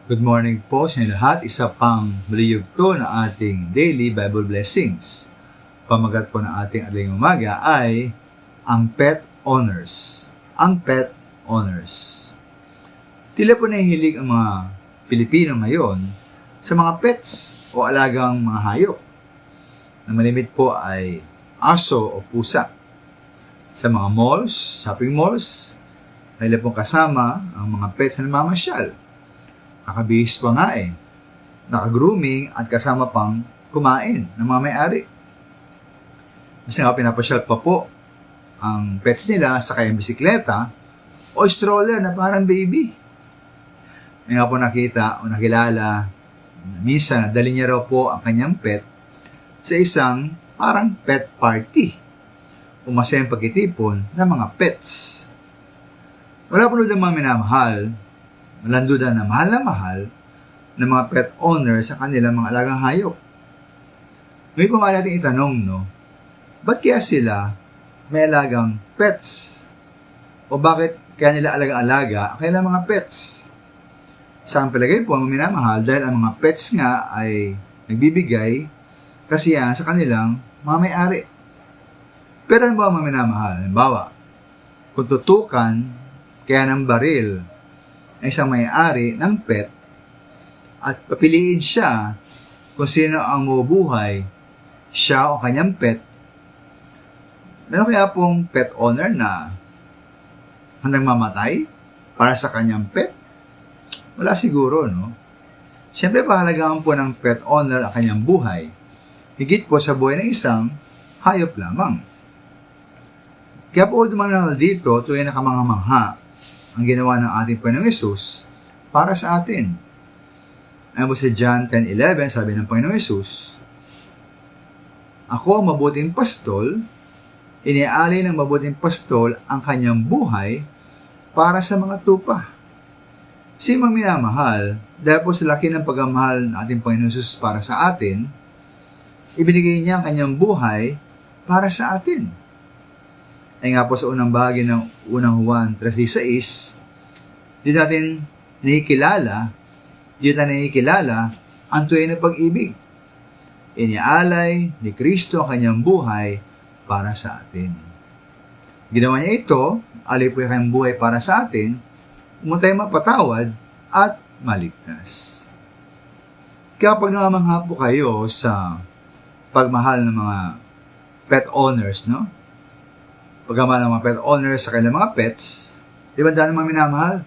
Good morning po sa inyo lahat. Isa pang maliyugto na ating daily Bible blessings. Pamagat po ng ating adaling umaga ay ang pet owners. Ang pet owners. Tila po nahihilig ang mga Pilipino ngayon sa mga pets o alagang mga hayop. Ang malimit po ay aso o pusa. Sa mga malls, shopping malls, may pong kasama ang mga pets na namamasyal. Nakabihis pa nga naka-grooming at kasama pang kumain ng mga may-ari. Kasi nga pinapasyal pa po ang pets nila sa kayang bisikleta o stroller na parang baby. May nga po nakita o nakilala, minsan dali niya raw po ang kanyang pet sa isang parang pet party. Umasayang pagkitipon ng mga pets. Wala po ng mga minamahal, malandudan na mahal ng mga pet owners sa kanilang mga alagang hayop. Ngayon po nga natin itanong, ba't kaya sila may alagang pets? O bakit kaya nila alagang-alaga ang kanilang mga pets? Saan palagay po ang minamahal dahil ang mga pets nga ay nagbibigay kasiyahan sa kanilang mga may-ari. Pero ano ba ang mga minamahal? Halimbawa, kung tutukan kaya ng baril ang isang may-ari ng pet at papiliin siya kung sino ang mabubuhay, siya o kanyang pet, meron kaya pong pet owner na handang mamatay para sa kanyang pet? Wala siguro, Siyempre, pahalagaan po ng pet owner ang kanyang buhay, higit po sa buhay ng isang hayop lamang. Kaya po dumanal dito, tuwing nakamangha-mangha ang ginawa ng ating Panginoong Yesus para sa atin. Ayon po sa John 10:11, sabi ng Panginoong Yesus, "Ako ang mabuting pastol, iniaalay ng mabuting pastol ang kanyang buhay para sa mga tupa." Si mga minamahal, dahil po sa laki ng pagmamahal ng ating Panginoong Yesus para sa atin, ibinigay niya ang kanyang buhay para sa atin. Ay nga po sa unang bahagi ng unang Juan 3:6, dito natin nakikilala ang tunay na pag-ibig. Inialay ni Kristo ang kanyang buhay para sa atin. Ginawa niya ito, alay po yung kanyang buhay para sa atin, kung tayo mapatawad at maligtas. Kaya pag namamangha po kayo sa pagmahal ng mga pet owners, pagmamahal ng mga pet owners sa kanilang mga pets, di ba dahil mga minamahal?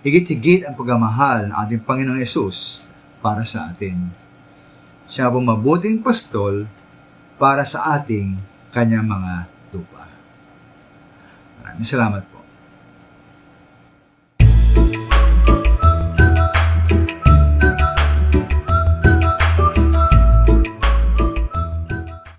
Higit-higit ang pagmamahal ng ating Panginoong Yesus para sa atin. Siya po mabuting pastol para sa ating kanyang mga tupa. Maraming salamat po.